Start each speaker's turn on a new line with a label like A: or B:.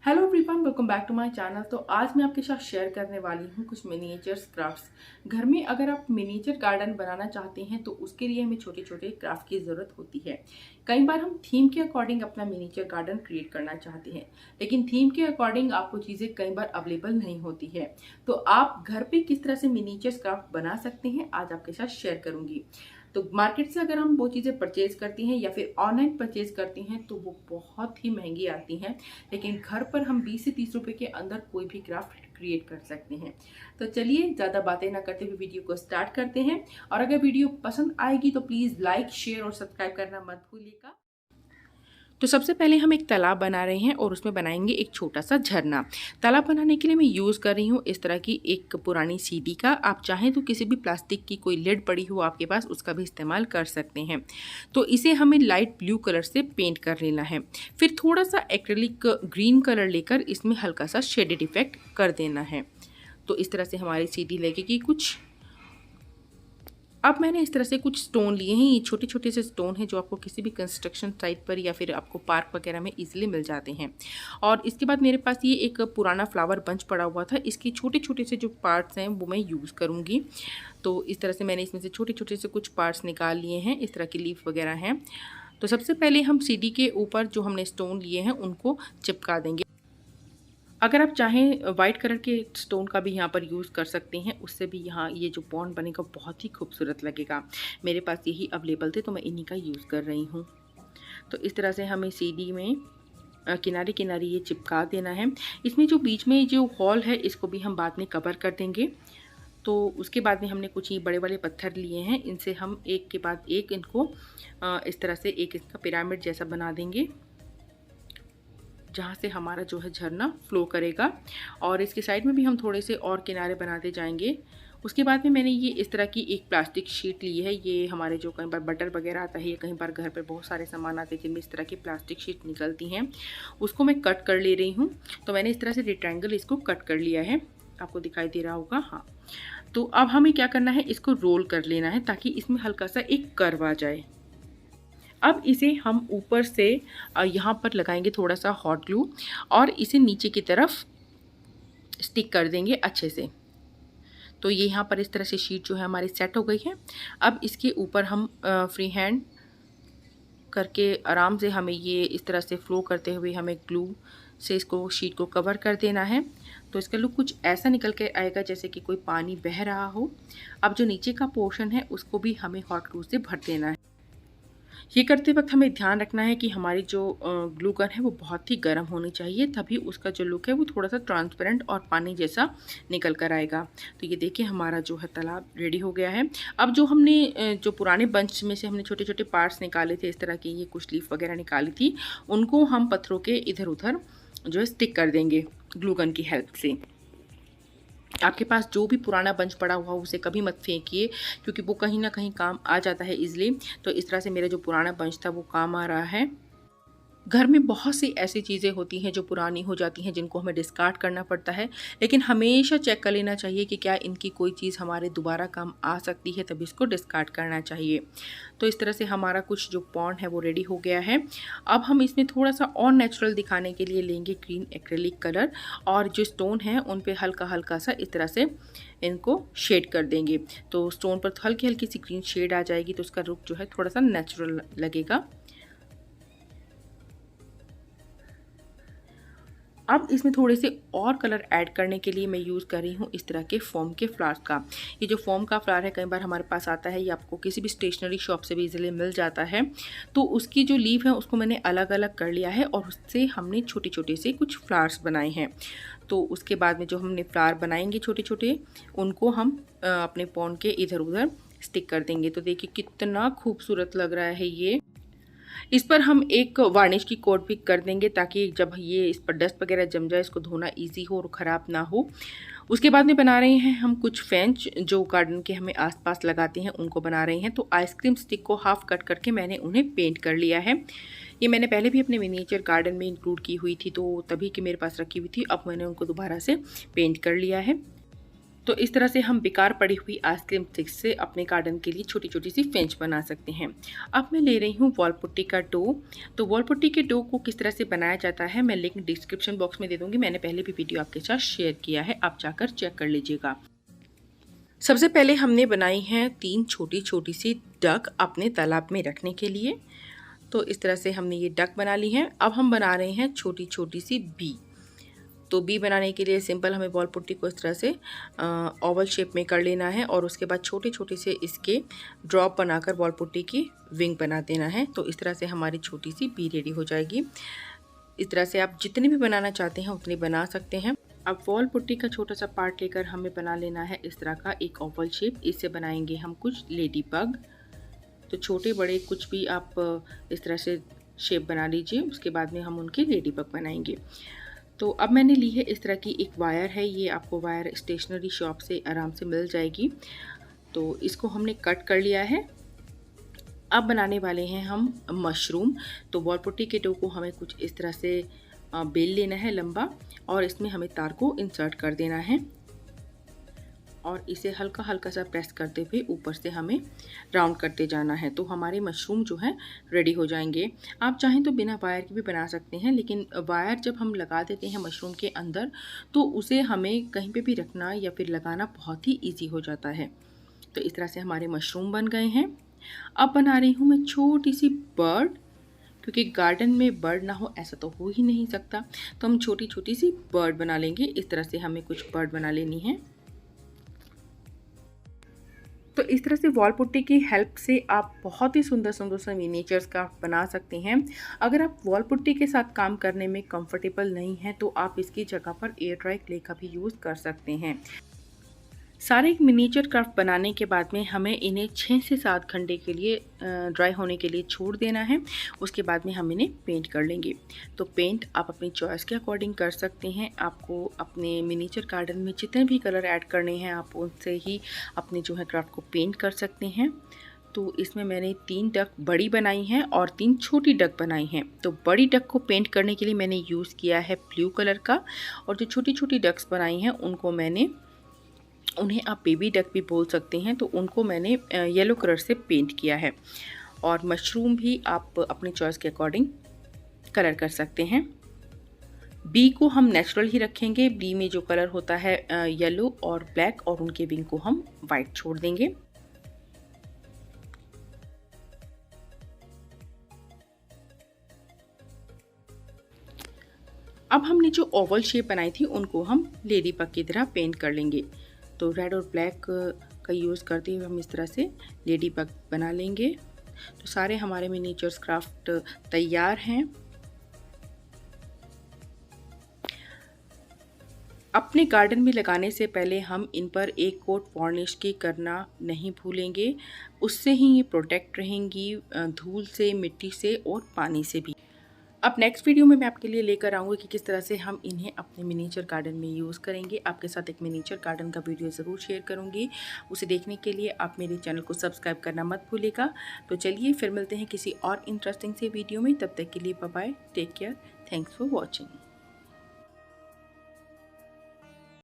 A: Hello everyone, welcome back to my channel. तो आज मैं आपके साथ शेयर करने वाली हूँ कुछ मिनिएचर्स क्राफ्ट्स। घर में अगर आप मिनिएचर गार्डन बनाना चाहते हैं तो उसके लिए हमें छोटे छोटे क्राफ्ट की ज़रूरत होती है। कई बार हम थीम के अकॉर्डिंग अपना मिनिएचर गार्डन क्रिएट करना चाहते हैं, लेकिन थीम के अकॉर्डिंग आपको चीज़ें कई बार अवेलेबल नहीं होती है। तो आप घर पे किस तरह से मिनिएचर क्राफ्ट बना सकते हैं आज आपके साथ शेयर करूंगी। तो मार्केट से अगर हम वो चीज़ें परचेज करती हैं या फिर ऑनलाइन परचेज करती हैं तो वो बहुत ही महंगी आती हैं, लेकिन घर पर हम 20 से 30 रुपए के अंदर कोई भी क्राफ्ट क्रिएट कर सकते हैं। तो चलिए ज़्यादा बातें ना करते हुए वीडियो को स्टार्ट करते हैं। और अगर वीडियो पसंद आएगी तो प्लीज़ लाइक, शेयर और सब्सक्राइब करना मत भूलिएगा। तो सबसे पहले हम एक तालाब बना रहे हैं और उसमें बनाएंगे एक छोटा सा झरना। तालाब बनाने के लिए मैं यूज़ कर रही हूँ इस तरह की एक पुरानी सीडी का। आप चाहें तो किसी भी प्लास्टिक की कोई लिड पड़ी हो आपके पास, उसका भी इस्तेमाल कर सकते हैं। तो इसे हमें लाइट ब्लू कलर से पेंट कर लेना है। फिर थोड़ा सा एक्रेलिक ग्रीन कलर लेकर इसमें हल्का सा शेडेड इफेक्ट कर देना है। तो इस तरह से हमारी सीडी लगेगी कुछ। अब मैंने इस तरह से कुछ स्टोन लिए हैं। ये छोटे छोटे से स्टोन हैं जो आपको किसी भी कंस्ट्रक्शन साइट पर या फिर आपको पार्क वगैरह में इजीली मिल जाते हैं। और इसके बाद मेरे पास ये एक पुराना फ्लावर बंच पड़ा हुआ था। इसके छोटे छोटे से जो पार्ट्स हैं वो मैं यूज़ करूँगी। तो इस तरह से मैंने इसमें से छोटे छोटे से कुछ पार्ट्स निकाल लिए हैं। इस तरह की लीफ वगैरह हैं। तो सबसे पहले हम सीडी के ऊपर जो हमने स्टोन लिए हैं उनको चिपका देंगे। अगर आप चाहें वाइट कलर के स्टोन का भी यहाँ पर यूज़ कर सकते हैं, उससे भी यहाँ ये जो बॉन्ड बनेगा बहुत ही खूबसूरत लगेगा। मेरे पास यही अवेलेबल थे तो मैं इन्हीं का यूज़ कर रही हूँ। तो इस तरह से हमें सीडी में किनारे किनारे ये चिपका देना है। इसमें जो बीच में जो हॉल है इसको भी हम बाद में कवर कर देंगे। तो उसके बाद में हमने कुछ ये बड़े बड़े पत्थर लिए हैं, इनसे हम एक के बाद एक इनको इस तरह से एक इसका पिरामिड जैसा बना देंगे, जहाँ से हमारा जो है झरना फ्लो करेगा। और इसके साइड में भी हम थोड़े से और किनारे बनाते जाएंगे। उसके बाद में मैंने ये इस तरह की एक प्लास्टिक शीट ली है। ये हमारे जो कहीं बार बटर वगैरह आता है या कहीं बार घर पर बहुत सारे सामान आते हैं जिनमें इस तरह की प्लास्टिक शीट निकलती हैं, उसको मैं कट कर ले रही हूँ। तो मैंने इस तरह से रेक्टेंगल इसको कट कर लिया है, आपको दिखाई दे रहा होगा। हाँ, तो अब हमें क्या करना है, इसको रोल कर लेना है ताकि इसमें हल्का सा एक कर्व आ जाए। अब इसे हम ऊपर से यहाँ पर लगाएंगे थोड़ा सा हॉट ग्लू और इसे नीचे की तरफ स्टिक कर देंगे अच्छे से। तो ये यहाँ पर इस तरह से शीट जो है हमारी सेट हो गई है। अब इसके ऊपर हम फ्री हैंड करके आराम से हमें ये इस तरह से फ्लो करते हुए हमें ग्लू से इसको शीट को कवर कर देना है। तो इसका लुक कुछ ऐसा निकल के आएगा जैसे कि कोई पानी बह रहा हो। अब जो नीचे का पोर्शन है उसको भी हमें हॉट ग्लू से भर देना है। ये करते वक्त हमें ध्यान रखना है कि हमारी जो ग्लू गन है वो बहुत ही गर्म होनी चाहिए, तभी उसका जो लुक है वो थोड़ा सा ट्रांसपेरेंट और पानी जैसा निकल कर आएगा। तो ये देखिए हमारा जो है तालाब रेडी हो गया है। अब जो हमने जो पुराने बंच में से हमने छोटे छोटे पार्ट्स निकाले थे, इस तरह की ये कुछ लीफ वगैरह निकाली थी, उनको हम पत्थरों के इधर उधर जो है स्टिक कर देंगे ग्लू गन की हेल्प से। आपके पास जो भी पुराना बंच पड़ा हुआ उसे कभी मत फेंकिए, क्योंकि वो कहीं ना कहीं काम आ जाता है इजीली। तो इस तरह से मेरा जो पुराना बंच था वो काम आ रहा है। घर में बहुत सी ऐसी चीज़ें होती हैं जो पुरानी हो जाती हैं, जिनको हमें डिस्कार्ड करना पड़ता है, लेकिन हमेशा चेक कर लेना चाहिए कि क्या इनकी कोई चीज़ हमारे दोबारा काम आ सकती है, तभी इसको डिस्कार्ड करना चाहिए। तो इस तरह से हमारा कुछ जो पॉन्ड है वो रेडी हो गया है। अब हम इसमें थोड़ा सा और नेचुरल दिखाने के लिए लेंगे ग्रीन एक्रेलिक कलर, और जो स्टोन है उन पर हल्का हल्का सा इस तरह से इनको शेड कर देंगे। तो स्टोन पर हल्की हल्की सी ग्रीन शेड आ जाएगी तो उसका रुख जो है थोड़ा सा नेचुरल लगेगा। अब इसमें थोड़े से और कलर ऐड करने के लिए मैं यूज़ कर रही हूँ इस तरह के फोम के फ्लावर्स का। ये जो फोम का फ्लावर है कई बार हमारे पास आता है, ये आपको किसी भी स्टेशनरी शॉप से भी इजीली मिल जाता है। तो उसकी जो लीफ है उसको मैंने अलग अलग कर लिया है और उससे हमने छोटे छोटे से कुछ फ्लावर्स बनाए हैं। तो उसके बाद में जो हमने फ्लावर बनाएंगे छोटे छोटे, उनको हम अपने पॉन्ड के इधर उधर स्टिक कर देंगे। तो देखिए कितना खूबसूरत लग रहा है ये। इस पर हम एक वार्निश की कोट भी कर देंगे ताकि जब ये इस पर डस्ट वगैरह जम जाए इसको धोना इजी हो और ख़राब ना हो। उसके बाद में बना रहे हैं हम कुछ फेंच जो गार्डन के हमें आसपास लगाते हैं, उनको बना रहे हैं। तो आइसक्रीम स्टिक को हाफ कट करके मैंने उन्हें पेंट कर लिया है। ये मैंने पहले भी अपने मिनिएचर गार्डन में इंक्लूड की हुई थी, तो तभी कि मेरे पास रखी हुई थी। अब मैंने उनको दोबारा से पेंट कर लिया है। तो इस तरह से हम बेकार पड़ी हुई आइसक्रीम स्टिक्स से अपने गार्डन के लिए छोटी छोटी सी फेंच बना सकते हैं। अब मैं ले रही हूँ वॉल पुट्टी का डो। तो वॉल पुट्टी के डो को किस तरह से बनाया जाता है मैं लिंक डिस्क्रिप्शन बॉक्स में दे दूँगी। मैंने पहले भी वीडियो आपके साथ शेयर किया है, आप जाकर चेक कर लीजिएगा। सबसे पहले हमने बनाई हैं 3 छोटी छोटी सी डक अपने तालाब में रखने के लिए। तो इस तरह से हमने ये डक बना ली हैं। अब हम बना रहे हैं छोटी छोटी सी बी। तो बी बनाने के लिए सिंपल हमें बॉल पुट्टी को इस तरह से ओवल शेप में कर लेना है और उसके बाद छोटे छोटे से इसके ड्रॉप बनाकर बॉल पुट्टी की विंग बना देना है। तो इस तरह से हमारी छोटी सी बी रेडी हो जाएगी। इस तरह से आप जितने भी बनाना चाहते हैं उतनी बना सकते हैं। अब वॉल पुट्टी का छोटा सा पार्ट लेकर हमें बना लेना है इस तरह का एक ओवल शेप। इससे बनाएंगे हम कुछ लेडी बग। तो छोटे बड़े कुछ भी आप इस तरह से शेप बना लीजिए, उसके बाद में हम उनके लेडी बग बनाएंगे। तो अब मैंने ली है इस तरह की एक वायर है, ये आपको वायर स्टेशनरी शॉप से आराम से मिल जाएगी। तो इसको हमने कट कर लिया है। अब बनाने वाले हैं हम मशरूम। तो वॉल पुट्टी के डो को हमें कुछ इस तरह से बेल लेना है लंबा और इसमें हमें तार को इंसर्ट कर देना है और इसे हल्का हल्का सा प्रेस करते हुए ऊपर से हमें राउंड करते जाना है। तो हमारे मशरूम जो है रेडी हो जाएंगे। आप चाहें तो बिना वायर के भी बना सकते हैं, लेकिन वायर जब हम लगा देते हैं मशरूम के अंदर तो उसे हमें कहीं पे भी रखना या फिर लगाना बहुत ही ईजी हो जाता है। तो इस तरह से हमारे मशरूम बन गए हैं। अब बना रही हूँ मैं छोटी सी बर्ड, क्योंकि गार्डन में बर्ड ना हो ऐसा तो हो ही नहीं सकता। तो हम छोटी छोटी सी बर्ड बना लेंगे। इस तरह से हमें कुछ बर्ड बना लेनी है। तो इस तरह से वॉल पुट्टी की हेल्प से आप बहुत ही सुंदर सुंदर से मिनिएचर्स का बना सकते हैं। अगर आप वॉल पुट्टी के साथ काम करने में कंफर्टेबल नहीं हैं तो आप इसकी जगह पर एयर ड्राई क्ले का भी यूज़ कर सकते हैं। सारे मिनिएचर क्राफ्ट बनाने के बाद में हमें इन्हें 6 से 7 घंटे के लिए ड्राई होने के लिए छोड़ देना है। उसके बाद में हम इन्हें पेंट कर लेंगे। तो पेंट आप अपनी चॉइस के अकॉर्डिंग कर सकते हैं। आपको अपने मिनिएचर गार्डन में जितने भी कलर ऐड करने हैं आप उनसे ही अपने जो है क्राफ्ट को पेंट कर सकते हैं। तो इसमें मैंने 3 डक बड़ी बनाई हैं और 3 छोटी डक बनाई हैं। तो बड़ी डक को पेंट करने के लिए मैंने यूज़ किया है ब्लू कलर का और जो छोटी छोटी डक्स बनाई हैं उन्हें आप बेबी डक भी बोल सकते हैं। तो उनको मैंने येलो कलर से पेंट किया है। और मशरूम भी आप अपनी चॉइस के अकॉर्डिंग कलर कर सकते हैं। बी को हम नेचुरल ही रखेंगे। बी में जो कलर होता है येलो और ब्लैक, और उनके विंग को हम वाइट छोड़ देंगे। अब हमने जो ओवल शेप बनाई थी उनको हम लेडी बग की तरह पेंट कर लेंगे। तो रेड और ब्लैक का यूज़ करते हुए हम इस तरह से लेडी बग बना लेंगे। तो सारे हमारे मिनिएचर्स क्राफ्ट तैयार हैं। अपने गार्डन में लगाने से पहले हम इन पर एक कोट वार्निश की करना नहीं भूलेंगे। उससे ही ये प्रोटेक्ट रहेंगी धूल से, मिट्टी से और पानी से भी। अब नेक्स्ट वीडियो में मैं आपके लिए लेकर आऊँगी कि किस तरह से हम इन्हें अपने मिनिएचर गार्डन में यूज़ करेंगे। आपके साथ एक मिनिएचर गार्डन का वीडियो ज़रूर शेयर करूँगी। उसे देखने के लिए आप मेरे चैनल को सब्सक्राइब करना मत भूलिएगा। तो चलिए फिर मिलते हैं किसी और इंटरेस्टिंग से वीडियो में। तब तक के लिए bye bye, take care, thanks for watching.